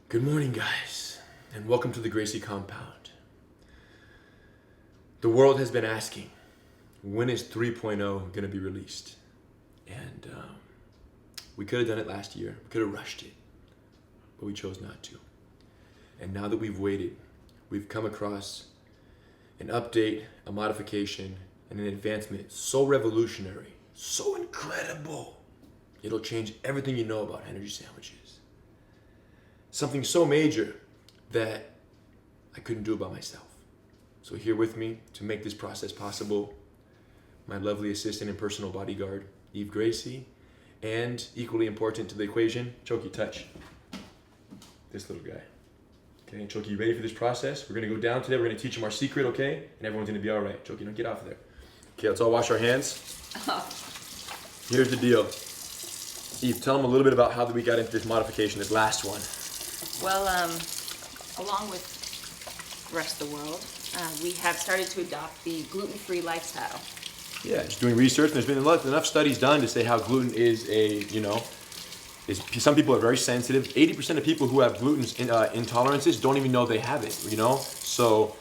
Good morning, guys, and welcome to the Gracie compound. The world has been asking, when is 3.0 going to be released? And we could have done it last year. We could have rushed it, but we chose not to. And now that we've waited, we've come across an update, a modification, and an advancement so revolutionary, so incredible, it'll change everything you know about energy sandwiches. Something so major that I couldn't do it by myself. So here with me to make this process possible, my lovely assistant and personal bodyguard, Eve Gracie, and equally important to the equation, Choki, touch this little guy. Okay, Choki, you ready for this process? We're gonna go down today, we're gonna teach him our secret, okay? And everyone's gonna be all right. Choki, don't get off of there. Okay, let's all wash our hands. Here's the deal. Eve, tell them a little bit about how we got into this modification, this last one. Well, along with the rest of the world, we have started to adopt the gluten-free lifestyle. Yeah, just doing research. There's been enough studies done to say how gluten is some people are very sensitive. 80% of people who have gluten intolerances don't even know they have it, So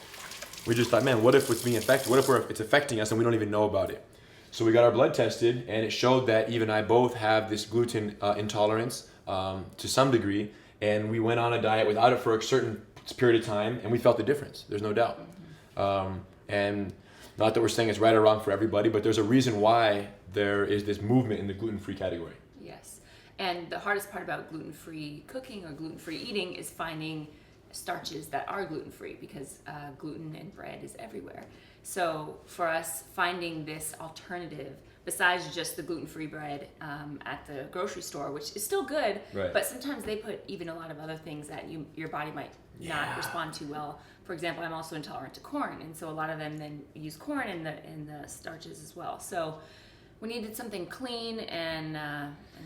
we just thought, man, what if it's being affected? What if it's affecting us and we don't even know about it? So we got our blood tested and it showed that Eve and I both have this gluten intolerance to some degree. And we went on a diet without it for a certain period of time, and we felt the difference. There's no doubt. And not that we're saying it's right or wrong for everybody, but there's a reason why there is this movement in the gluten-free category. Yes, and the hardest part about gluten-free cooking or gluten-free eating is finding starches that are gluten-free, because gluten in bread is everywhere. So for us, finding this alternative besides just the gluten-free bread at the grocery store, which is still good, right, but sometimes they put even a lot of other things that your body might not respond to well. For example, I'm also intolerant to corn, and so a lot of them then use corn in the starches as well. So we needed something clean and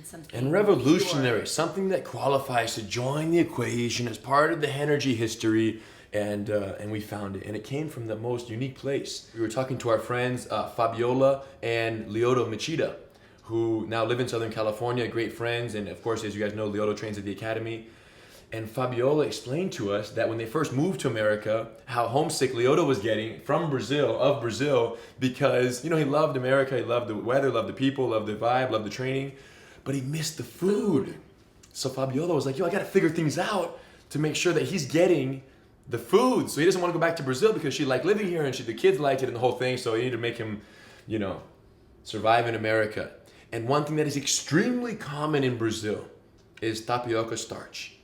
something and revolutionary, pure. something that qualifies to join the equation as part of the energy history. And we found it, and it came from the most unique place. We were talking to our friends Fabiola and Lyoto Machida, who now live in Southern California, great friends, and of course, as you guys know, Lyoto trains at the academy. And Fabiola explained to us that when they first moved to America, how homesick Lyoto was getting from Brazil, because he loved America, he loved the weather, loved the people, loved the vibe, loved the training, but he missed the food. So Fabiola was like, I gotta figure things out to make sure that he's getting the food. So he doesn't want to go back to Brazil because she liked living here and the kids liked it and the whole thing. So you need to make him, survive in America. And one thing that is extremely common in Brazil is tapioca starch.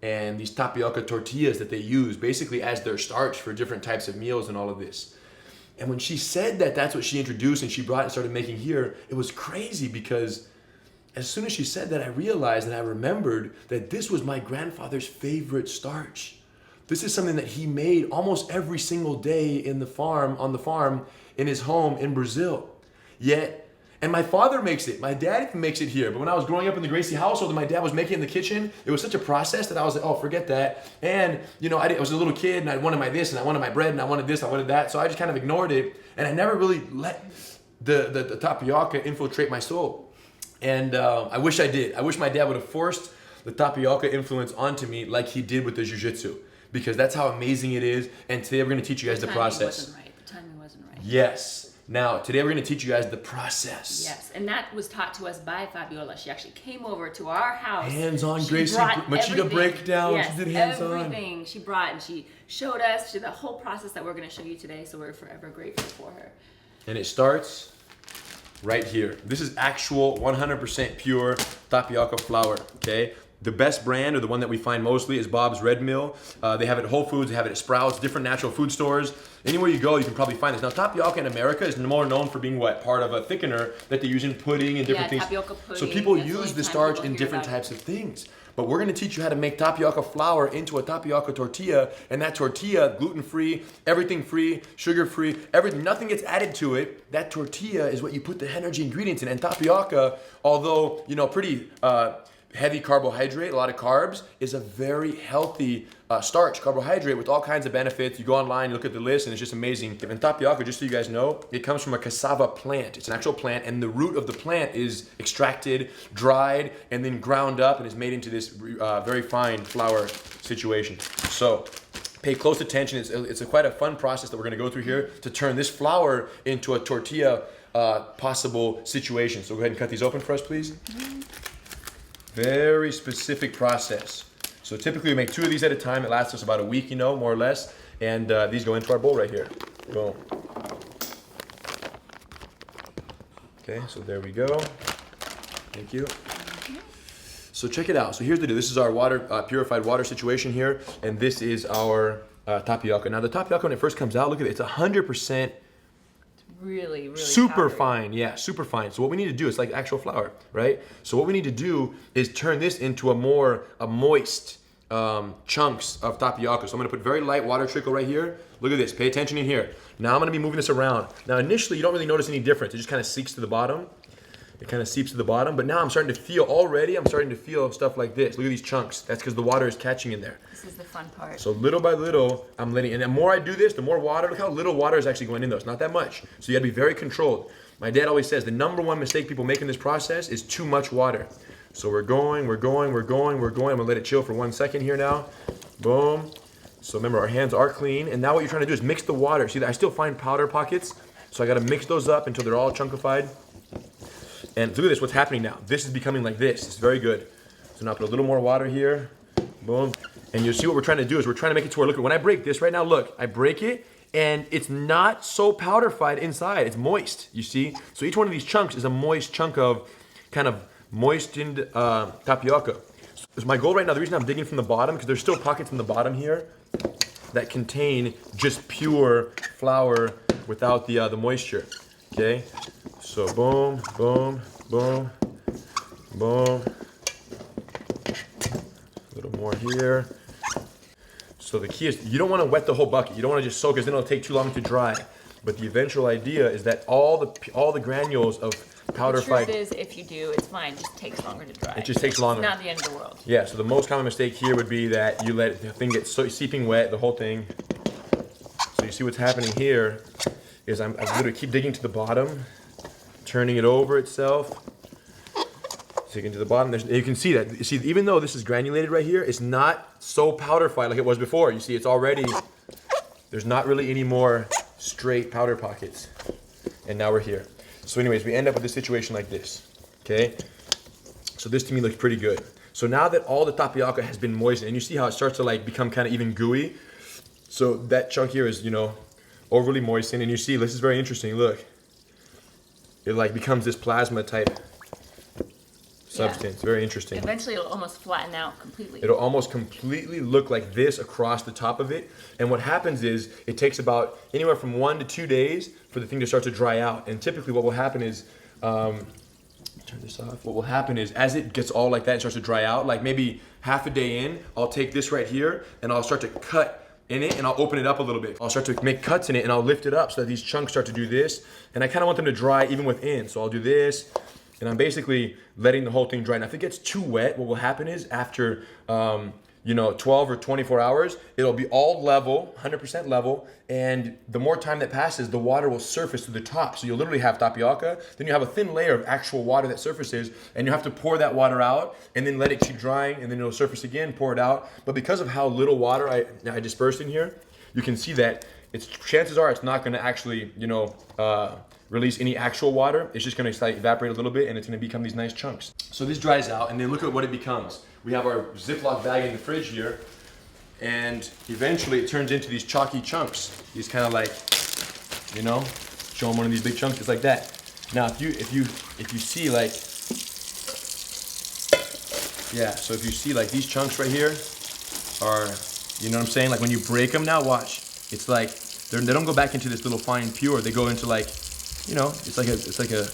And these tapioca tortillas that they use basically as their starch for different types of meals and all of this. And when she said that that's what she introduced and she brought and started making here, it was crazy because as soon as she said that, I realized and I remembered that this was my grandfather's favorite starch. This is something that he made almost every single day on the farm, in his home in Brazil. And my father makes it. My dad even makes it here. But when I was growing up in the Gracie household and my dad was making it in the kitchen, it was such a process that I was like, oh, forget that. And, I was a little kid and I wanted my this and I wanted my bread and I wanted this, I wanted that. So I just kind of ignored it. And I never really let the tapioca infiltrate my soul. And I wish I did. I wish my dad would have forced the tapioca influence onto me like he did with the Jiu-Jitsu. Because that's how amazing it is. And today we're going to teach you guys the process. The timing wasn't right. Yes. Now, today we're going to teach you guys the process. Yes, and that was taught to us by Fabiola. She actually came over to our house. Hands-on Gracie Machida breakdown. Yes, she did hands-on. Everything she brought, and she showed us the whole process that we're going to show you today. So we're forever grateful for her. And it starts right here. This is actual 100% pure tapioca flour, okay? The best brand, or the one that we find mostly, is Bob's Red Mill. They have it at Whole Foods, they have it at Sprouts, different natural food stores. Anywhere you go, you can probably find this. Now, tapioca in America is more known for being part of a thickener that they use in pudding and different things. Tapioca pudding. So people use the starch in different types of things. But we're going to teach you how to make tapioca flour into a tapioca tortilla, and that tortilla, gluten-free, everything free, sugar-free, everything, nothing gets added to it. That tortilla is what you put the energy ingredients in. And tapioca, although, pretty heavy carbohydrate, a lot of carbs, is a very healthy starch, carbohydrate with all kinds of benefits. You go online, you look at the list, and it's just amazing. And tapioca, just so you guys know, it comes from a cassava plant. It's an actual plant, and the root of the plant is extracted, dried, and then ground up and is made into this very fine flour situation. So pay close attention. It's quite a fun process that we're gonna go through here to turn this flour into a tortilla possible situation. So go ahead and cut these open for us, please. Very specific process. So typically we make 2 of these at a time. It lasts us about a week, more or less. And these go into our bowl right here. Boom. Okay, so there we go. Thank you. So check it out. So here's the deal. This is our water, purified water situation here. And this is our tapioca. Now the tapioca, when it first comes out, look at it. It's 100% really super powdery. fine. Yeah, super fine. So what we need to do is like actual flour, right? So what we need to do is turn this into a moist chunks of tapioca. So I'm gonna put very light water trickle right here. Look at this, pay attention in here. Now I'm gonna be moving this around. Now initially you don't really notice any difference. It just kind of seeps to the bottom. It kind of seeps to the bottom, but now I'm starting to feel stuff like this. Look at these chunks. That's because the water is catching in there. This is the fun part. So little by little, I'm letting, and the more I do this, the more water, look how little water is actually going in though. It's not that much. So you gotta be very controlled. My dad always says the number one mistake people make in this process is too much water. So we're going. I'm gonna let it chill for 1 second here now. Boom. So remember, our hands are clean. And now what you're trying to do is mix the water. See, I still find powder pockets. So I gotta mix those up until they're all chunkified. And look at this, what's happening now. This is becoming like this. It's very good. So now put a little more water here. Boom. And you'll see what we're trying to do is we're trying to make it to where, look, when I break this right now, look, I break it and it's not so powder-fied inside. It's moist, you see? So each one of these chunks is a moist chunk of kind of moistened tapioca. So my goal right now, the reason I'm digging from the bottom, because there's still pockets in the bottom here that contain just pure flour without the moisture, okay? So boom, boom, boom, boom. A little more here. So the key is you don't want to wet the whole bucket. You don't want to just soak it, because then it'll take too long to dry. But the eventual idea is that all the granules of powder-fied. The truth is, if you do, it's fine. It just takes longer to dry. It just takes longer. It's not the end of the world. Yeah. So the most common mistake here would be that you let the thing get seeping wet, the whole thing. So you see what's happening here is I literally keep digging to the bottom, turning it over itself. Digging to the bottom. You can see that. You see, even though this is granulated right here, it's not so powder-fied like it was before. You see, it's already, there's not really any more straight powder pockets. And now we're here. So anyways, we end up with a situation like this, okay? So this to me looks pretty good. So now that all the tapioca has been moistened, and you see how it starts to like become kind of even gooey. So that chunk here is, overly moistened, and you see, this is very interesting, look. It like becomes this plasma type substance. Yeah. Very interesting. Eventually it'll almost flatten out completely. It'll almost completely look like this across the top of it. And what happens is it takes about anywhere from 1 to 2 days for the thing to start to dry out. And typically what will happen is, turn this off. What will happen is as it gets all like that and starts to dry out, like maybe half a day in, I'll take this right here and I'll start to cut in it and I'll open it up a little bit. I'll start to make cuts in it and I'll lift it up so that these chunks start to do this. And I kind of want them to dry even within. So I'll do this. And I'm basically letting the whole thing dry. Now, if it gets too wet, what will happen is after, 12 or 24 hours, it'll be all level, 100% level. And the more time that passes, the water will surface to the top. So you'll literally have tapioca. Then you have a thin layer of actual water that surfaces. And you have to pour that water out and then let it keep drying. And then it'll surface again, pour it out. But because of how little water I dispersed in here, you can see that chances are it's not going to actually, release any actual water. It's just gonna evaporate a little bit and it's gonna become these nice chunks. So this dries out and then look at what it becomes. We have our Ziploc bag in the fridge here and eventually it turns into these chalky chunks. These kind of like, show them one of these big chunks, it's like that. Now if you see like, so if you see like these chunks right here are, you know what I'm saying? Like when you break them now, watch. It's like, they don't go back into this little fine pure, they go into like, it's like a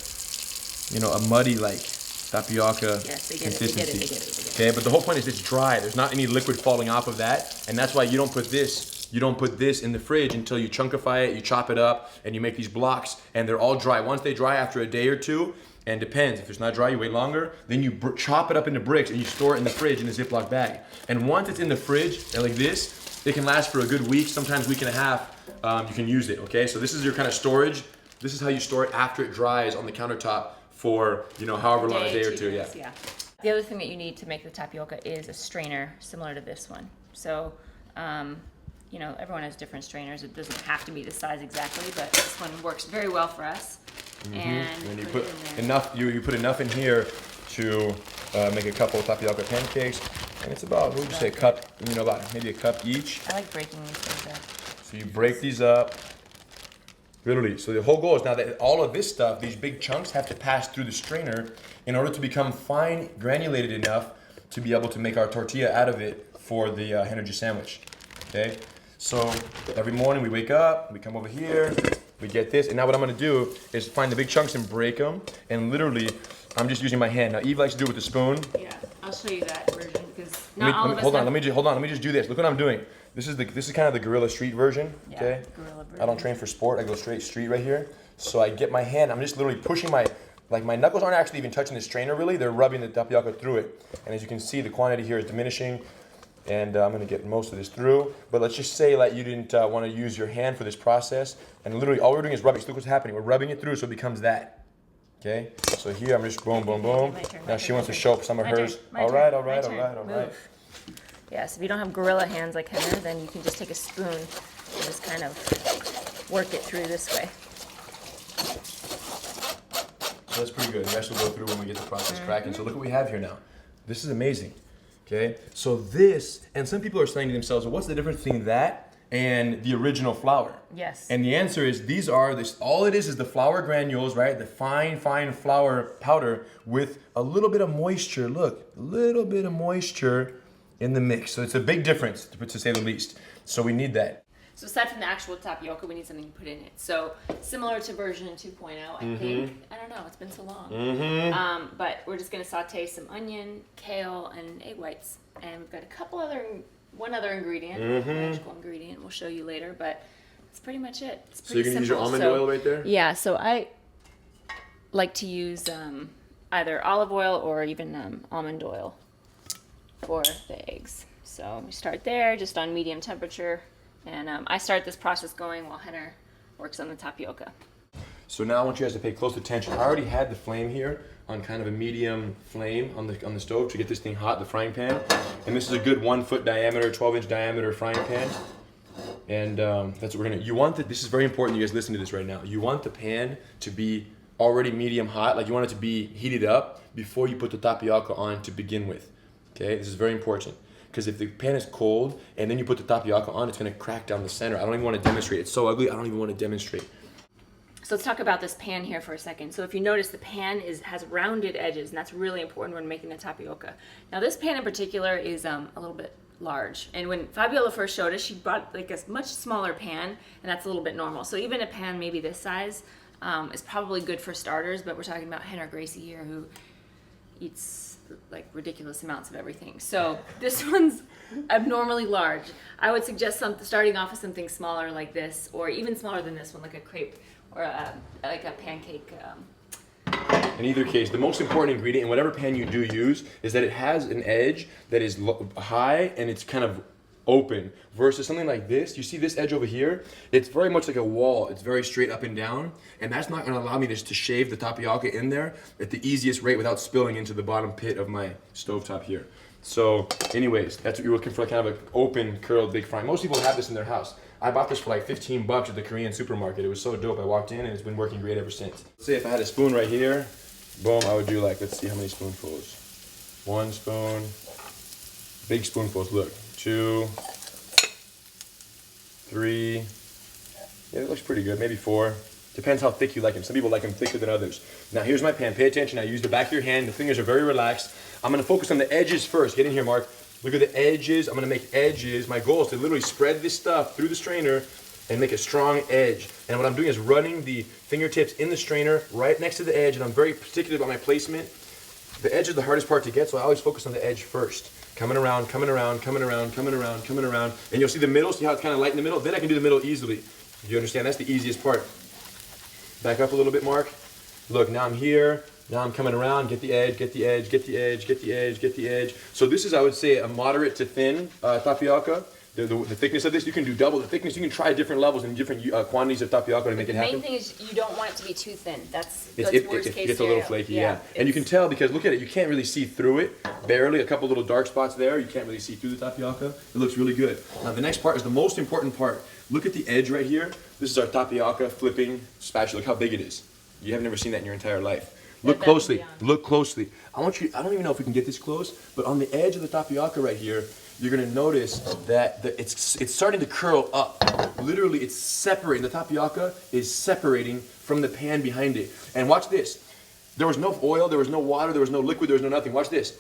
muddy like tapioca consistency. They get it. Okay, but the whole point is it's dry. There's not any liquid falling off of that, and that's why you don't put this in the fridge until you chunkify it, you chop it up, and you make these blocks, and they're all dry. Once they dry after a day or two, And depends, if it's not dry, you wait longer, then you chop it up into bricks and you store it in the fridge in a Ziploc bag. And once it's in the fridge, like this, it can last for a good week, sometimes week and a half, you can use it, okay? So this is your kind of storage. This is how you store it after it dries on the countertop for, you know, however long, a day or two, yeah. The other thing that you need to make the tapioca is a strainer similar to this one. So, you know, everyone has different strainers. It doesn't have to be the size exactly, but this one works very well for us. And you put enough. You put enough in here to make a couple of tapioca pancakes, and it's about, what would you say, a cup? You know, about maybe a cup each. I like breaking these things up. So you break these up, literally. So the whole goal is now that all of this stuff, these big chunks, have to pass through the strainer in order to become fine, granulated enough to be able to make our tortilla out of it for the Renergy Sandwich. Okay. So every morning we wake up, we come over here. We get this, and now what I'm gonna do is find the big chunks and break them, and literally, I'm just using my hand. Now Eve likes to do it with a spoon. Yeah, I'll show you that version because not all of us. Hold on, let me just do this. Look what I'm doing. This is kind of the guerrilla street version. Yeah, okay. Guerrilla version. I don't train for sport. I go straight street right here. So I get my hand. I'm just literally pushing my knuckles aren't actually even touching the strainer really. They're rubbing the tapioca through it, and as you can see, the quantity here is diminishing. And I'm gonna get most of this through. But let's just say like you didn't wanna use your hand for this process. And literally all we're doing is rubbing. So look what's happening. We're rubbing it through so it becomes that. Okay? So here I'm just boom, boom, boom. Now she wants to show up some of hers. All right. Yeah, so if you don't have gorilla hands like Henry, then you can just take a spoon and just kind of work it through this way. So that's pretty good. The rest will go through when we get the process cracking. So look what we have here now. This is amazing. Okay, so this, and some people are saying to themselves, well, what's the difference between that and the original flour? Yes. And the answer is all it is the flour granules, right? The fine flour powder with a little bit of moisture, look, a little bit of moisture in the mix. So it's a big difference, to say the least. So we need that. So aside from the actual tapioca, we need something to put in it. So similar to version 2.0, I think. I don't know, it's been so long. But we're just gonna saute some onion, kale, and egg whites. And we've got one other ingredient, magical ingredient we'll show you later, but that's pretty much it. It's pretty So you're gonna use your almond oil right there? Yeah, so I like to use either olive oil or even almond oil for the eggs. So we start there, just on medium temperature. And I start this process going while Henner works on the tapioca. So now I want you guys to pay close attention. I already had the flame here on kind of a medium flame on the stove to get this thing hot, the frying pan. And this is a good 1 foot diameter, 12-inch diameter frying pan. And that's what we're gonna, this is very important you guys listen to this right now. You want the pan to be already medium hot, like you want it to be heated up before you put the tapioca on to begin with. Okay, this is very important. Because if the pan is cold and then you put the tapioca on, it's gonna crack down the center. I don't even wanna demonstrate. It's so ugly, I don't even wanna demonstrate. So let's talk about this pan here for a second. So if you notice, the pan has rounded edges, and that's really important when making the tapioca. Now this pan in particular is a little bit large. And when Fabiola first showed us, she brought like a much smaller pan, and that's a little bit normal. So even a pan maybe this size is probably good for starters, but we're talking about Rener Gracie here, who eats like ridiculous amounts of everything. So this one's abnormally large. I would suggest starting off with something smaller like this, or even smaller than this one, like a crepe or like a pancake. In either case, the most important ingredient in whatever pan you do use is that it has an edge that is high and it's kind of open, versus something like this. You see this edge over here? It's very much like a wall. It's very straight up and down, and that's not going to allow me to shave the tapioca in there at the easiest rate without spilling into the bottom pit of my stovetop here. So anyways, that's what you're looking for, kind of an open, curled, big frying. Most people have this in their house. I bought this for like 15 bucks at the Korean supermarket. It was so dope. I walked in and it's been working great ever since. Let's say if I had a spoon right here, boom, I would do like, let's see how many spoonfuls. 1 spoon, big spoonfuls, look. 2, 3, yeah, it looks pretty good, maybe 4. Depends how thick you like them. Some people like them thicker than others. Now here's my pan, pay attention. Now use the back of your hand, the fingers are very relaxed. I'm gonna focus on the edges first. Get in here, Mark. Look at the edges, I'm gonna make edges. My goal is to literally spread this stuff through the strainer and make a strong edge. And what I'm doing is running the fingertips in the strainer right next to the edge, and I'm very particular about my placement. The edge is the hardest part to get, so I always focus on the edge first. Coming around, coming around, coming around, coming around, coming around. And you'll see the middle, see how it's kind of light in the middle? Then I can do the middle easily. Do you understand? That's the easiest part. Back up a little bit, Mark. Look, now I'm here. Now I'm coming around, get the edge, get the edge, get the edge, get the edge, get the edge. So this is, I would say, a moderate to thin tapioca. The thickness of this, you can do double the thickness. You can try different levels and different quantities of tapioca to make it happen. The main thing is you don't want it to be too thin. That's It worst case gets a little scenario. flaky, yeah. And you can tell because look at it, you can't really see through it. Barely, a couple little dark spots there. You can't really see through the tapioca. It looks really good. Now the next part is the most important part. Look at the edge right here. This is our tapioca flipping spatula. Look how big it is. You have never seen that in your entire life. Look closely. Look closely. I want you. I don't even know if we can get this close, but on the edge of the tapioca right here, you're gonna notice that it's starting to curl up. Literally, it's separating. The tapioca is separating from the pan behind it. And watch this. There was no oil, there was no water, there was no liquid, there was no nothing. Watch this.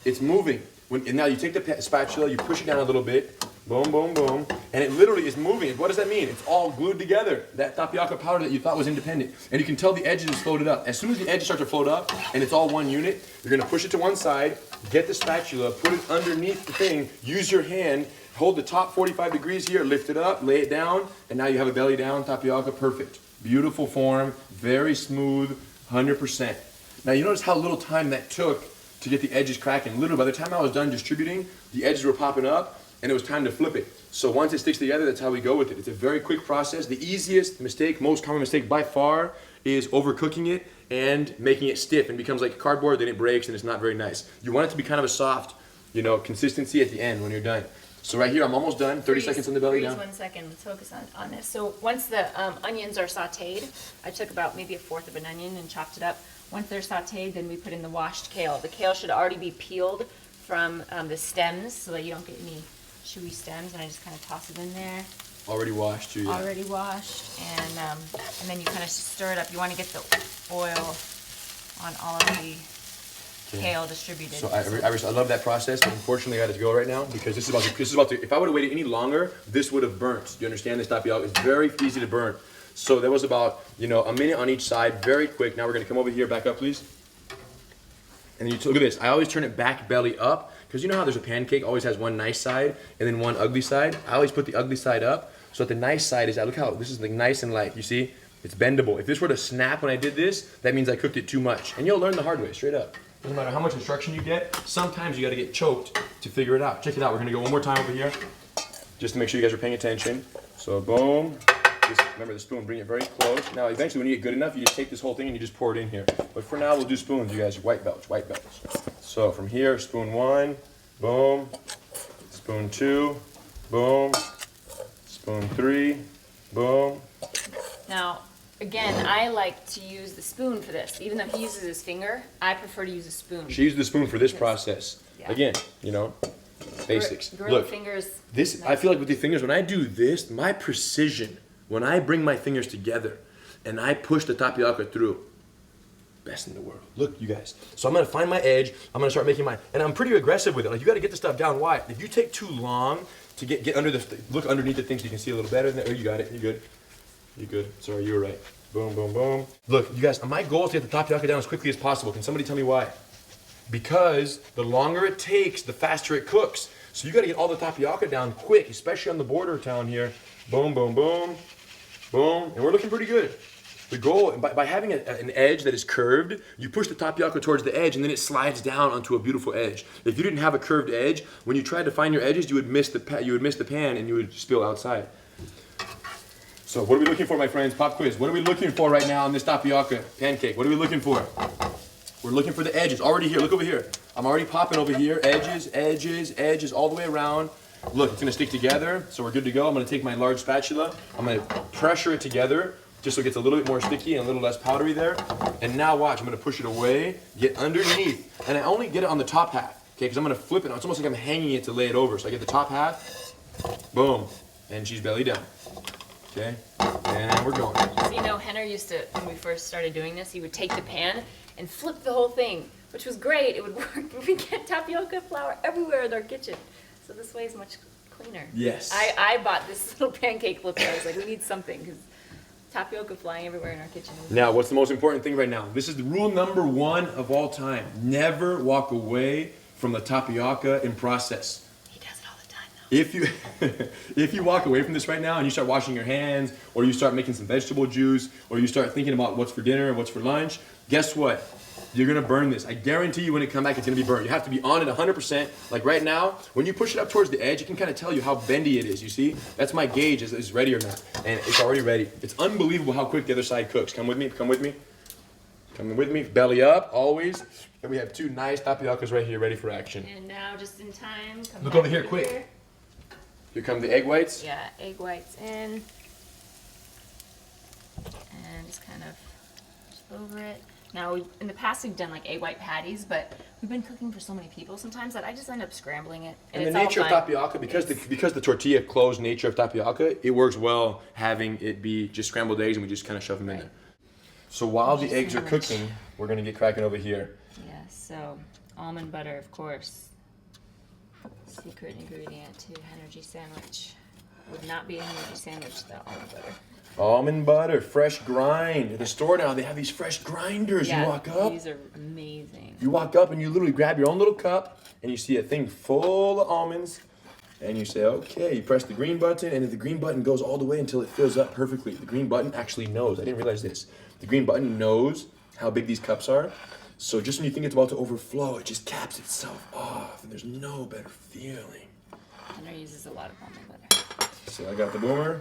It's moving. And now you take the spatula, you push it down a little bit. Boom, boom, boom. And it literally is moving. What does that mean? It's all glued together. That tapioca powder that you thought was independent. And you can tell the edges is floated up. As soon as the edges start to float up and it's all one unit, you're gonna push it to one side, get the spatula, put it underneath the thing, use your hand, hold the top 45 degrees here, lift it up, lay it down, and now you have a belly down tapioca, perfect. Beautiful form, very smooth, 100%. Now you notice how little time that took to get the edges cracking. Literally, by the time I was done distributing, the edges were popping up, and it was time to flip it. So once it sticks together, that's how we go with it. It's a very quick process. The easiest mistake, most common mistake by far, is overcooking it and making it stiff and becomes like cardboard, then it breaks and it's not very nice. You want it to be kind of a soft, consistency at the end when you're done. So right here, I'm almost done. 30 seconds on the belly down. 1 second. Let's focus on this. So once the onions are sautéed, I took about maybe 1/4 of an onion and chopped it up. Once they're sautéed, then we put in the washed kale. The kale should already be peeled from the stems so that you don't get any chewy stems, and I just kind of toss it in there. Already washed, yeah. Already washed, and then you kind of stir it up. You want to get the oil on all of the kale distributed. So I love that process, but unfortunately I got to go right now because this is about to. If I would have waited any longer, this would have burnt. You understand this tapioca? It's very easy to burn. So there was about a minute on each side, very quick. Now we're gonna come over here, back up, please. And then look at this. I always turn it back belly up. Because you know how there's a pancake always has one nice side and then one ugly side? I always put the ugly side up so that the nice side is out. Look how this is like nice and light. You see? It's bendable. If this were to snap when I did this, that means I cooked it too much. And you'll learn the hard way, straight up. Doesn't matter how much instruction you get, sometimes you gotta get choked to figure it out. Check it out. We're gonna go one more time over here just to make sure you guys are paying attention. So boom. Just remember the spoon, bring it very close. Now eventually when you get good enough, you just take this whole thing and you just pour it in here. But for now, we'll do spoons, you guys. White belts, white belts. So from here, spoon 1. Boom, spoon 2, boom, spoon 3, boom. Now, again, I like to use the spoon for this. Even though he uses his finger, I prefer to use a spoon. She used the spoon for this process. Yeah. Again, basics. Gorilla Look, fingers. this, Nice. I feel like with the fingers, when I do this, my precision, when I bring my fingers together and I push the tapioca through, best in the world. Look, you guys. So I'm gonna find my edge. I'm gonna start making and I'm pretty aggressive with it. Like you gotta get the stuff down wide. If you take too long to get under look underneath the thing so you can see a little better. Oh, you got it. You good. You good. Sorry, you were right. Boom, boom, boom. Look, you guys. My goal is to get the tapioca down as quickly as possible. Can somebody tell me why? Because the longer it takes, the faster it cooks. So you gotta get all the tapioca down quick, especially on the border town here. Boom, boom, boom, boom, and we're looking pretty good. The goal, by having an edge that is curved, you push the tapioca towards the edge and then it slides down onto a beautiful edge. If you didn't have a curved edge, when you tried to find your edges, you would miss the pan and you would spill outside. So what are we looking for, my friends? Pop quiz. What are we looking for right now on this tapioca pancake? What are we looking for? We're looking for the edges. Already here. Look over here. I'm already popping over here. Edges, edges, edges, all the way around. Look, it's gonna stick together, so we're good to go. I'm gonna take my large spatula. I'm gonna pressure it together, just so it gets a little bit more sticky and a little less powdery there. And now watch, I'm gonna push it away, get underneath. And I only get it on the top half, okay? Because I'm gonna flip it. It's almost like I'm hanging it to lay it over. So I get the top half, boom, and she's belly down. Okay, and we're going. So Henner used to, when we first started doing this, he would take the pan and flip the whole thing, which was great. It would work. We get tapioca flour everywhere in our kitchen. So this way is much cleaner. Yes. I bought this little pancake flipper. I was like, we need something because tapioca flying everywhere in our kitchen. Now, what's the most important thing right now? This is the rule number 1 of all time. Never walk away from the tapioca in process. He does it all the time, though. If you walk away from this right now and you start washing your hands, or you start making some vegetable juice, or you start thinking about what's for dinner and what's for lunch, guess what? you're gonna burn this. I guarantee you when it comes back, it's gonna be burnt. You have to be on it 100%. Like right now, when you push it up towards the edge, it can kind of tell you how bendy it is, you see? That's my gauge, is it's ready or not. And it's already ready. It's unbelievable how quick the other side cooks. Come with me, come with me. Come with me, belly up, always. And we have 2 nice tapiocas right here, ready for action. And now, just in time, come Look back over here, quick. Here come the egg whites. Yeah, egg whites in. And just kind of over it. Now, in the past we've done like egg white patties, but we've been cooking for so many people sometimes that I just end up scrambling it. And the nature of tapioca, because the tortilla closed nature of tapioca, it works well having it be just scrambled eggs and we just kind of shove them in there. So while the eggs are cooking, we're gonna get cracking over here. Yeah, so almond butter, of course. Secret ingredient to Renergy Sandwich. Would not be a Renergy Sandwich without almond butter. Almond butter, fresh grind. At the store now, they have these fresh grinders. Yeah, you walk up. These are amazing. You walk up and you literally grab your own little cup and you see a thing full of almonds and you say, okay, you press the green button and the green button goes all the way until it fills up perfectly. The green button actually knows. I didn't realize this. The green button knows how big these cups are. So just when you think it's about to overflow, it just caps itself off and there's no better feeling. Henry uses a lot of almond butter. So I got the boomer.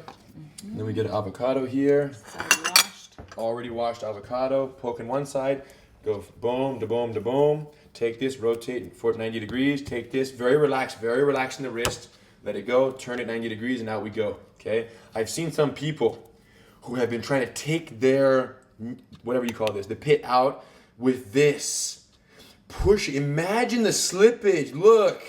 And then we get an avocado here. It's already washed. Already washed avocado. Poking one side. Go boom, da boom, da boom. Take this, rotate for 90 degrees. Take this, very relaxed in the wrist. Let it go, turn it 90 degrees, and out we go, okay? I've seen some people who have been trying to take their, whatever you call this, the pit out with this. Push, imagine the slippage, look.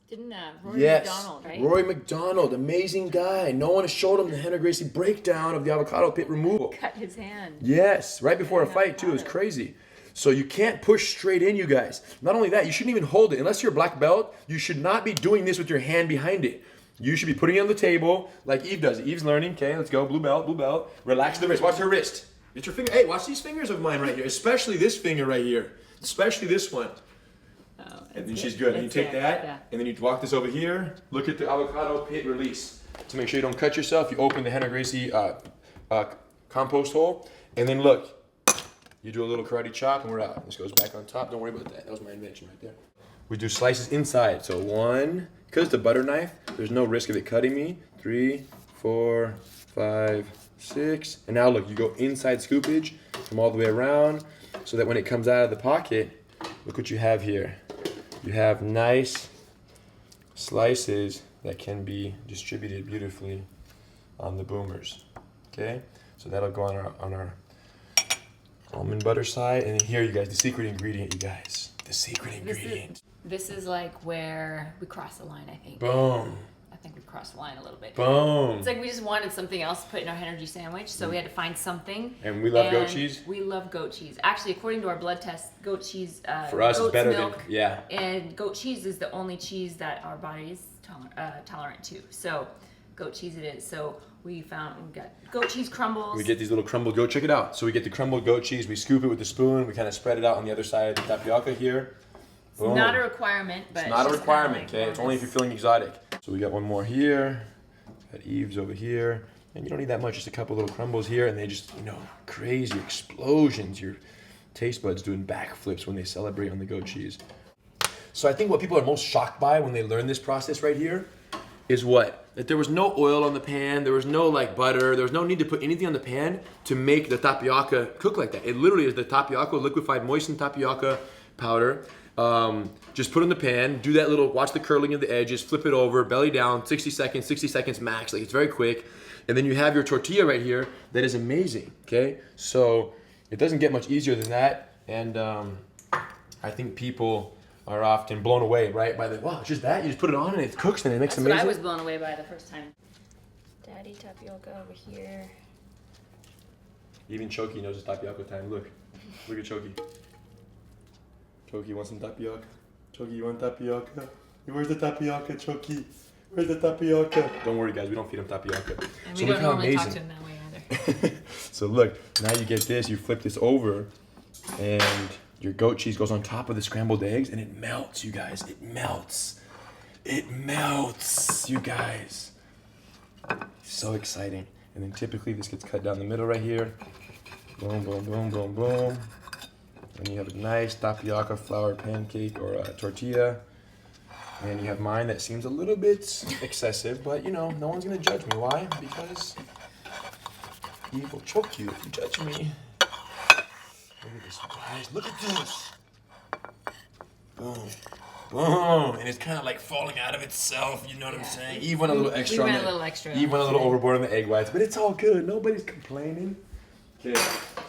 Didn't Rory Yes, McDonald, right? Rory McDonald, amazing guy. No one has showed him the Rener and Gracie breakdown of the avocado pit removal. Cut his hand. Yes, right before a fight too, it was crazy. So you can't push straight in, you guys. Not only that, you shouldn't even hold it. Unless you're a black belt, you should not be doing this with your hand behind it. You should be putting it on the table like Eve does it. Eve's learning, okay, let's go, blue belt, blue belt. Relax the wrist, watch her wrist. Get your finger, hey, watch these fingers of mine right here, especially this finger right here. Especially this one. Oh, And then she's good. And you take that, and then you walk this over here. Look at the avocado pit release. To make sure you don't cut yourself, you open the Rener and Gracie compost hole, and then look. You do a little karate chop, and we're out. This goes back on top. Don't worry about that. That was my invention right there. We do slices inside. So 1, because it's a butter knife, there's no risk of it cutting me. 3, 4, 5, 6. And now look, you go inside scoopage, come all the way around, so that when it comes out of the pocket, look what you have here. You have nice slices that can be distributed beautifully on the boomers. Okay, so that'll go on our almond butter side, and then here, you guys, the secret ingredient, you guys, the secret ingredient. This is like where we cross the line, I think. Boom. I think we crossed the line a little bit. Boom. It's like we just wanted something else to put in our Renergy Sandwich, so we had to find something. And we love goat cheese. We love goat cheese. Actually, according to our blood test, goat cheese, for us, is better milk, than, yeah. And goat cheese is the only cheese that our body is tolerant to. So, goat cheese it is. So we got goat cheese crumbles. We get these little crumbled goat. Check it out. So we get the crumbled goat cheese. We scoop it with the spoon. We kind of spread it out on the other side of the tapioca here. Boom. It's not a requirement, but it's not a requirement. Like okay, it's only if you're feeling exotic. So we got one more here. Got Eve's over here, and you don't need that much. Just a couple little crumbles here, and they just, crazy explosions. Your taste buds doing backflips when they celebrate on the goat cheese. So I think what people are most shocked by when they learn this process right here is what? That there was no oil on the pan, there was no butter, there was no need to put anything on the pan to make the tapioca cook like that. It literally is the tapioca, liquefied moistened tapioca powder. Just put in the pan, do that watch the curling of the edges, flip it over, belly down, 60 seconds max, it's very quick. And then you have your tortilla right here that is amazing, okay? So it doesn't get much easier than that. And I think people are often blown away, right? By wow, it's just that? You just put it on and it cooks and it makes amazing. That's what I was blown away by the first time. Daddy tapioca over here. Even Choki knows it's tapioca time. Look at Choki. Choki, you want some tapioca? Choki, you want tapioca? Where's the tapioca, Choki? Where's the tapioca? Don't worry, guys, we don't feed him tapioca. And we don't normally talk to him that way either. So look, now you get this, you flip this over, and your goat cheese goes on top of the scrambled eggs, and it melts, you guys. It melts. It melts, you guys. So exciting. And then typically this gets cut down the middle right here. Boom, boom, boom, boom, boom. And you have a nice tapioca flour pancake or a tortilla. And you have mine that seems a little bit excessive, but you know, no one's gonna judge me. Why? Because Eve will choke you if you judge me. Look at this, guys. Look at this. Boom. Boom. And it's kind of like falling out of itself. You know what I'm saying? Eve went a little extra. We went a little extra. Eve went a little overboard on the egg whites, but it's all good. Nobody's complaining. Okay.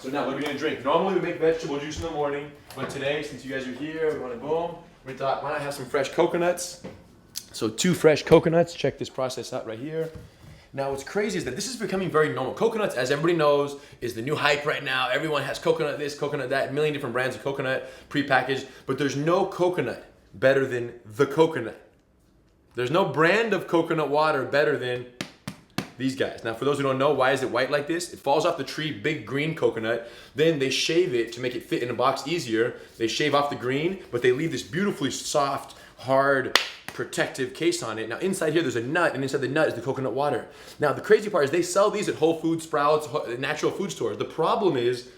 So now what are we gonna drink? Normally we make vegetable juice in the morning, but today, since you guys are here, we want to boom. We thought, why not have some fresh coconuts? So 2 fresh coconuts. Check this process out right here. Now, what's crazy is that this is becoming very normal. Coconuts, as everybody knows, is the new hype right now. Everyone has coconut this, coconut that, a million different brands of coconut prepackaged, but there's no coconut better than the coconut. There's no brand of coconut water better than these guys. Now, for those who don't know, why is it white like this? It falls off the tree, big green coconut. Then they shave it to make it fit in a box easier. They shave off the green, but they leave this beautifully soft, hard, protective case on it. Now inside here there's a nut, and inside the nut is the coconut water. Now the crazy part is they sell these at Whole Foods, Sprouts, natural food stores. The problem is,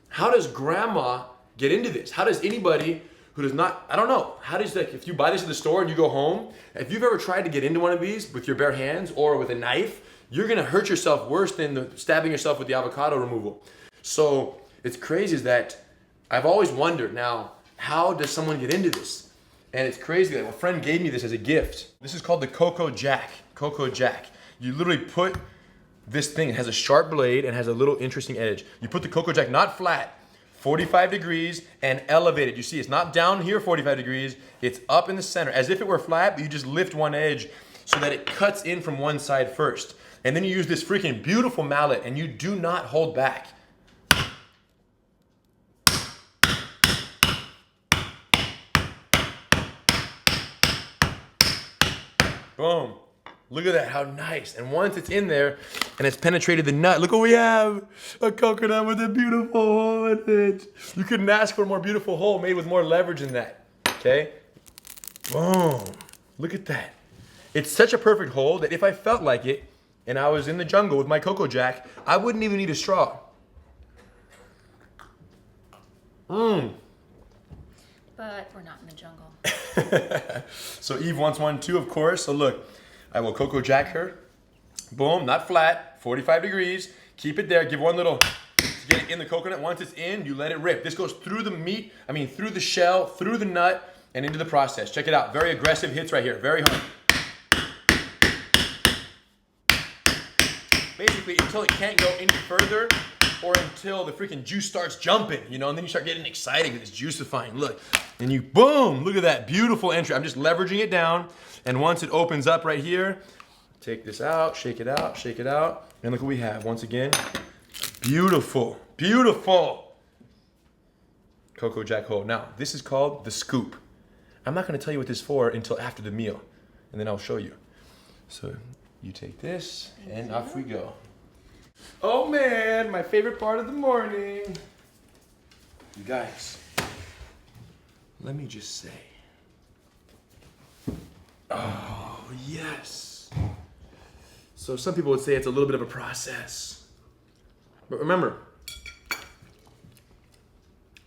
how does grandma get into this? How does anybody who does not, I don't know, how does, like, if you buy this at the store and you go home, if you've ever tried to get into one of these with your bare hands or with a knife, you're gonna hurt yourself worse than stabbing yourself with the avocado removal. So it's crazy is that I've always wondered, now, how does someone get into this? And it's crazy that a friend gave me this as a gift. This is called the Cocoa Jack. Cocoa Jack. You literally put this thing, it has a sharp blade and has a little interesting edge. You put the Cocoa Jack not flat, 45 degrees and elevated. You see, it's not down here 45 degrees, it's up in the center, as if it were flat, but you just lift one edge so that it cuts in from one side first. And then you use this freaking beautiful mallet and you do not hold back. Boom. Look at that, how nice. And once it's in there and it's penetrated the nut, look what we have. A coconut with a beautiful hole in it. You couldn't ask for a more beautiful hole made with more leverage than that, okay? Boom. Look at that. It's such a perfect hole that if I felt like it and I was in the jungle with my Cocoa Jack, I wouldn't even need a straw. Mmm. But we're not in the jungle. So Eve wants one too, of course. So look, I will Cocoa Jack her. Boom, not flat, 45 degrees. Keep it there, give one little, get it in the coconut. Once it's in, you let it rip. This goes through the meat, through the shell, through the nut, and into the process. Check it out, very aggressive hits right here, very hard. Basically, until it can't go any further, or until the freaking juice starts jumping, you know, and then you start getting excited because it's juicifying. Look, and you, boom, look at that beautiful entry. I'm just leveraging it down, and once it opens up right here, take this out, shake it out, and look what we have. Once again, beautiful, beautiful Cocoa Jack hole. Now, this is called the scoop. I'm not gonna tell you what this is for until after the meal, and then I'll show you. So you take this, and off we go. Oh man, my favorite part of the morning. You guys, let me just say, oh yes. So some people would say it's a little bit of a process. But remember,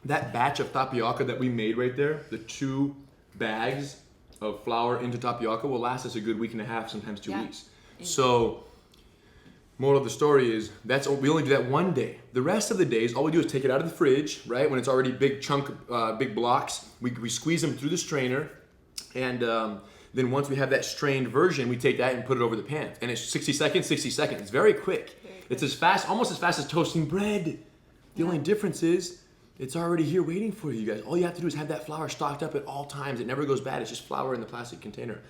that batch of tapioca that we made right there, the 2 bags of flour into tapioca will last us a good week and a half, sometimes 2 weeks. So, moral of the story is, we only do that one day. The rest of the days, all we do is take it out of the fridge, right? When it's already big chunk, big blocks, we squeeze them through the strainer, and then once we have that strained version, we take that and put it over the pan. And it's 60 seconds, 60 seconds. It's very quick. It's as fast, almost as fast as toasting bread. The only difference is, it's already here waiting for you guys. All you have to do is have that flour stocked up at all times. It never goes bad. It's just flour in the plastic container.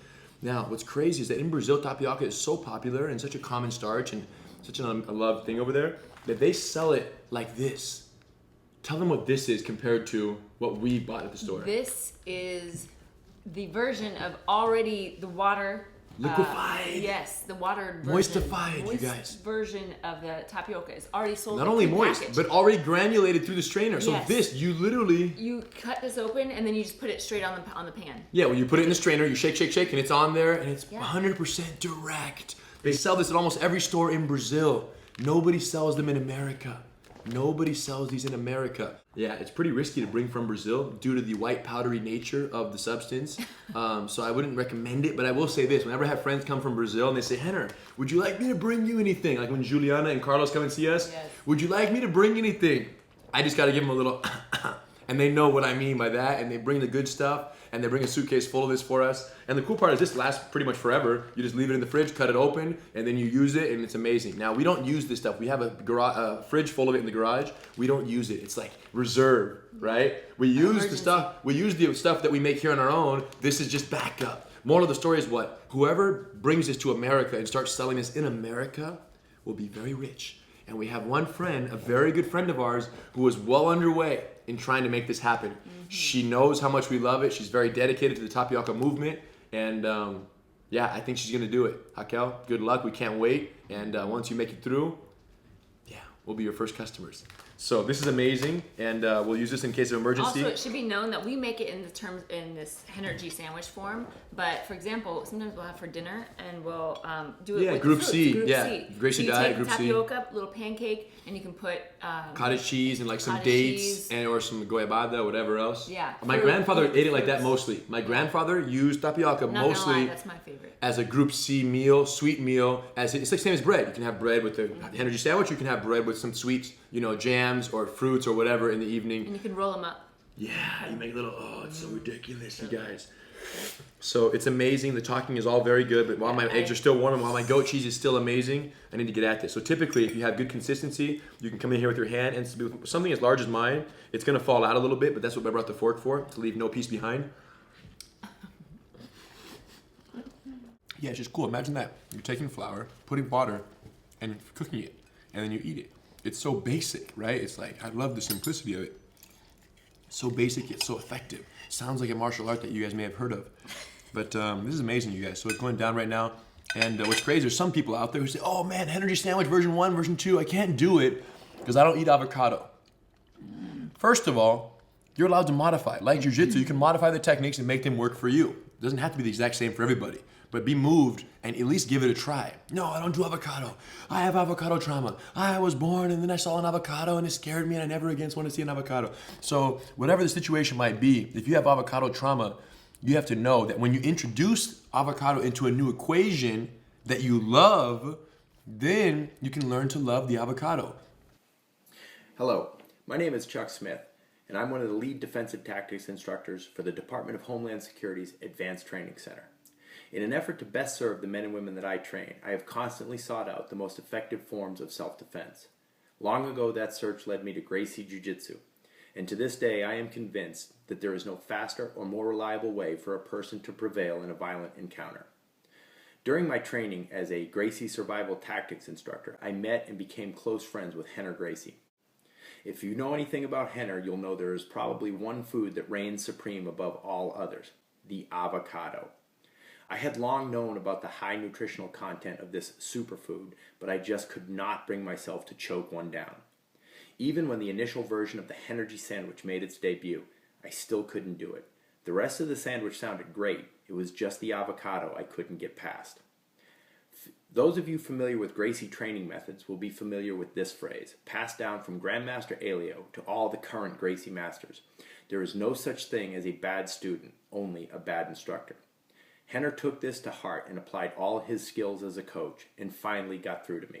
Now, what's crazy is that in Brazil, tapioca is so popular and such a common starch and such a loved thing over there that they sell it like this. Tell them what this is compared to what we bought at the store. This is the version of already the water. Liquefied. Yes, the water version. Moistified, you guys. Version of the tapioca is already sold. Not only moist, but already granulated through the strainer. So this, you literally... You cut this open and then you just put it straight on the pan. Yeah, when you put it in the strainer, you shake, shake, shake, and it's on there, and it's 100% direct. They sell this at almost every store in Brazil. Nobody sells them in America. Nobody sells these in America. Yeah, it's pretty risky to bring from Brazil due to the white powdery nature of the substance. So I wouldn't recommend it, but I will say this. Whenever I have friends come from Brazil and they say, Rener, would you like me to bring you anything? Like when Juliana and Carlos come and see us, yes. Would you like me to bring anything? I just got to give them a little, and they know what I mean by that, and they bring the good stuff, and they bring a suitcase full of this for us. And the cool part is this lasts pretty much forever. You just leave it in the fridge, cut it open, and then you use it, and it's amazing. Now, we don't use this stuff. We have a fridge full of it in the garage. We don't use it. It's like reserve, right? We use the stuff that we make here on our own. This is just backup. Moral of the story is what? Whoever brings this to America and starts selling this in America will be very rich. And we have one friend, a very good friend of ours, who is well underway in trying to make this happen. Mm-hmm. She knows how much we love it. She's very dedicated to the Tapioca movement. And yeah, I think she's going to do it. Raquel, good luck. We can't wait. And once you make it through, yeah, we'll be your first customers. So this is amazing, and we'll use this in case of emergency. Also, it should be known that we make it in this Renergy Sandwich form. But for example, sometimes we'll have for dinner, and we'll do it with Group fruits, C. Group Yeah, C. Gracie diet, Group C. Tapioca, little pancake, and you can put cottage cheese and like some dates and or some goiabada, whatever else. Yeah. My grandfather ate it like that mostly. My grandfather used tapioca mostly that's my favorite. As a Group C meal, sweet meal. It's like same as bread. You can have bread with the Renergy Sandwich. You can have bread with some sweets, jams or fruits or whatever in the evening. And you can roll them up. Yeah, you make little. Oh, it's so ridiculous, you guys. So it's amazing. The talking is all very good, but while my eggs are still warm and while my goat cheese is still amazing, I need to get at this. So typically, if you have good consistency, you can come in here with your hand, and with something as large as mine, it's going to fall out a little bit, but that's what I brought the fork for, to leave no piece behind. Yeah, it's just cool. Imagine that. You're taking flour, putting water, and cooking it, and then you eat it. It's so basic, right? It's like, I love the simplicity of it. So basic, yet so effective. Sounds like a martial art that you guys may have heard of. But this is amazing, you guys. So it's going down right now. And what's crazy, there's some people out there who say, oh man, Renergy Sandwich version 1, version 2, I can't do it because I don't eat avocado. First of all, you're allowed to modify. Like Jiu-Jitsu, you can modify the techniques and make them work for you. It doesn't have to be the exact same for everybody. But be moved and at least give it a try. No, I don't do avocado. I have avocado trauma. I was born and then I saw an avocado and it scared me and I never again want to see an avocado. So whatever the situation might be, if you have avocado trauma, you have to know that when you introduce avocado into a new equation that you love, then you can learn to love the avocado. Hello, my name is Chuck Smith, and I'm one of the lead defensive tactics instructors for the Department of Homeland Security's Advanced Training Center. In an effort to best serve the men and women that I train, I have constantly sought out the most effective forms of self-defense. Long ago, that search led me to Gracie Jiu-Jitsu, and to this day I am convinced that there is no faster or more reliable way for a person to prevail in a violent encounter. During my training as a Gracie survival tactics instructor, I met and became close friends with Rener Gracie. If you know anything about Rener, you'll know there is probably one food that reigns supreme above all others: the avocado. I had long known about the high nutritional content of this superfood, but I just could not bring myself to choke one down. Even when the initial version of the Renergy Sandwich made its debut, I still couldn't do it. The rest of the sandwich sounded great. It was just the avocado I couldn't get past. Those of you familiar with Gracie training methods will be familiar with this phrase, passed down from Grandmaster Helio to all the current Gracie masters. There is no such thing as a bad student, only a bad instructor. Rener took this to heart and applied all his skills as a coach and finally got through to me.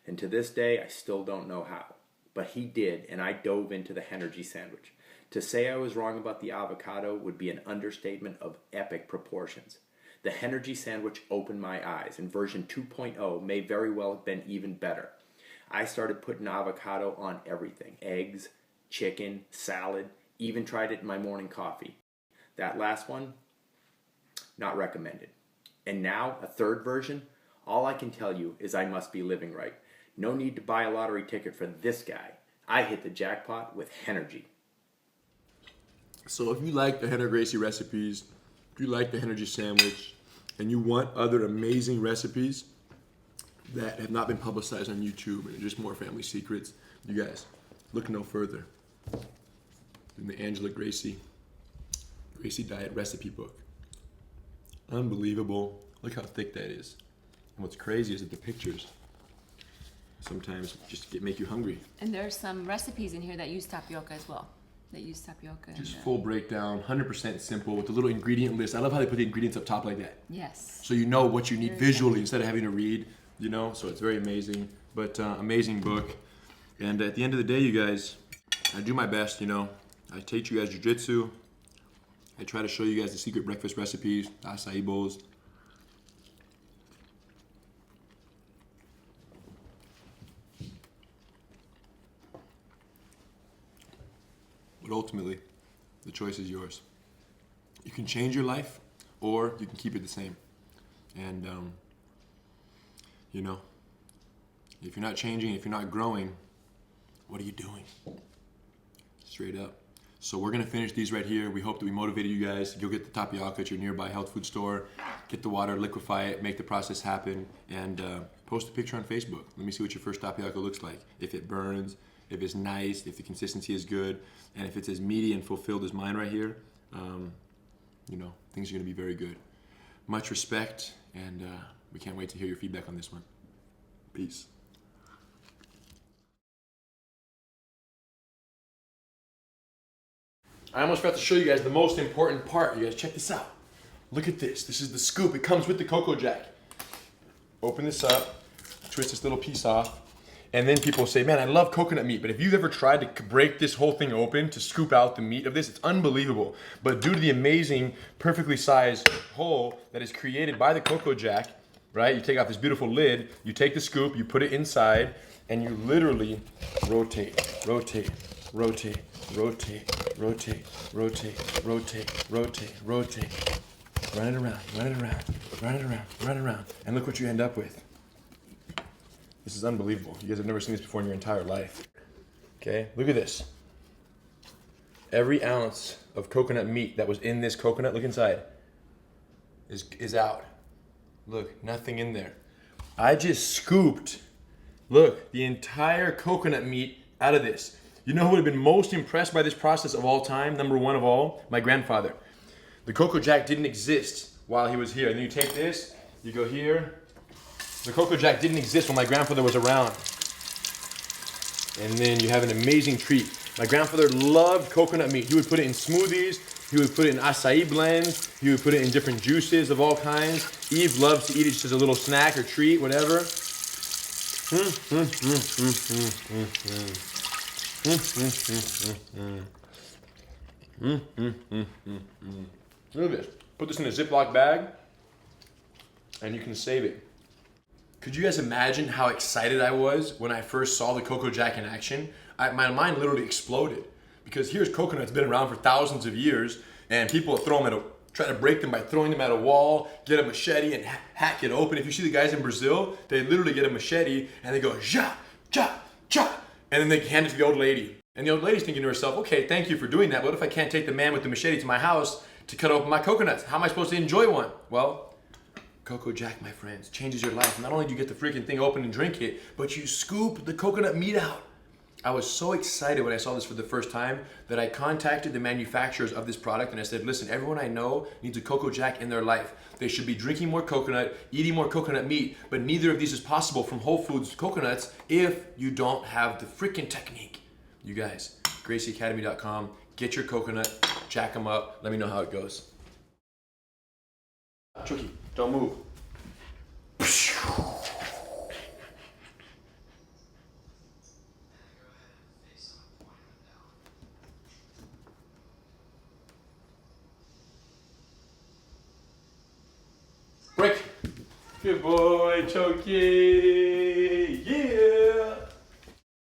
And to this day, I still don't know how. But he did, and I dove into the Renergy Sandwich. To say I was wrong about the avocado would be an understatement of epic proportions. The Renergy Sandwich opened my eyes, and version 2.0 may very well have been even better. I started putting avocado on everything: eggs, chicken, salad, even tried it in my morning coffee. That last one, not recommended. And now, a third version? All I can tell you is I must be living right. No need to buy a lottery ticket for this guy. I hit the jackpot with Renergy. So if you like the Rener Gracie recipes, if you like the Renergy Sandwich, and you want other amazing recipes that have not been publicized on YouTube and are just more family secrets, you guys, look no further than the Angela Gracie Diet Recipe Book. Unbelievable. Look how thick that is. And what's crazy is that the pictures, sometimes just make you hungry. And there's some recipes in here that use tapioca as well. That use tapioca. Just full breakdown, 100% simple with a little ingredient list. I love how they put the ingredients up top like that. Yes. So you know what you need visually instead of having to read, so it's very amazing. But amazing book. And at the end of the day, you guys, I do my best, I teach you guys Jiu-Jitsu. I try to show you guys the secret breakfast recipes, the acai bowls. But ultimately, the choice is yours. You can change your life, or you can keep it the same. And, if you're not changing, if you're not growing, what are you doing? Straight up. So we're gonna finish these right here. We hope that we motivated you guys. Go get the tapioca at your nearby health food store, get the water, liquefy it, make the process happen, and post a picture on Facebook. Let me see what your first tapioca looks like. If it burns, if it's nice, if the consistency is good, and if it's as meaty and fulfilled as mine right here, things are gonna be very good. Much respect, and we can't wait to hear your feedback on this one. Peace. I almost forgot to show you guys the most important part. You guys check this out. Look at this. This is the scoop. It comes with the Cocoa Jack. Open this up, twist this little piece off, and then people say, man, I love coconut meat, but if you've ever tried to break this whole thing open to scoop out the meat of this, it's unbelievable. But due to the amazing, perfectly sized hole that is created by the Cocoa Jack, right? You take off this beautiful lid, you take the scoop, you put it inside, and you literally rotate, rotate, rotate, rotate, rotate, rotate, rotate, rotate, rotate. Run it around, run it around, run it around, run it around. And look what you end up with. This is unbelievable. You guys have never seen this before in your entire life. Okay, look at this. Every ounce of coconut meat that was in this coconut, look inside, is out. Look, nothing in there. I just scooped, look, the entire coconut meat out of this. You know who would have been most impressed by this process of all time? Number one of all, my grandfather. The Cocoa Jack didn't exist while he was here. And then you take this, you go here. The Cocoa Jack didn't exist when my grandfather was around. And then you have an amazing treat. My grandfather loved coconut meat. He would put it in smoothies. He would put it in acai blends. He would put it in different juices of all kinds. Eve loves to eat it just as a little snack or treat, whatever. Look at this. Put this in a Ziploc bag, and you can save it. Could you guys imagine how excited I was when I first saw the Cocoa Jack in action? My mind literally exploded, because here's coconuts been around for thousands of years, and people try to break them by throwing them at a wall, get a machete and hack it open. If you see the guys in Brazil, they literally get a machete and they go ja, ja, ja, and then they hand it to the old lady. And the old lady's thinking to herself, okay, thank you for doing that. What if I can't take the man with the machete to my house to cut open my coconuts? How am I supposed to enjoy one? Well, Cocoa Jack, my friends, changes your life. Not only do you get the freaking thing open and drink it, but you scoop the coconut meat out. I was so excited when I saw this for the first time that I contacted the manufacturers of this product and I said, listen, everyone I know needs a Cocoa Jack in their life. They should be drinking more coconut, eating more coconut meat, but neither of these is possible from Whole Foods coconuts if you don't have the freaking technique. You guys, GracieAcademy.com, get your coconut, jack them up, let me know how it goes. Chucky, don't move. Break. Good boy, Chucky.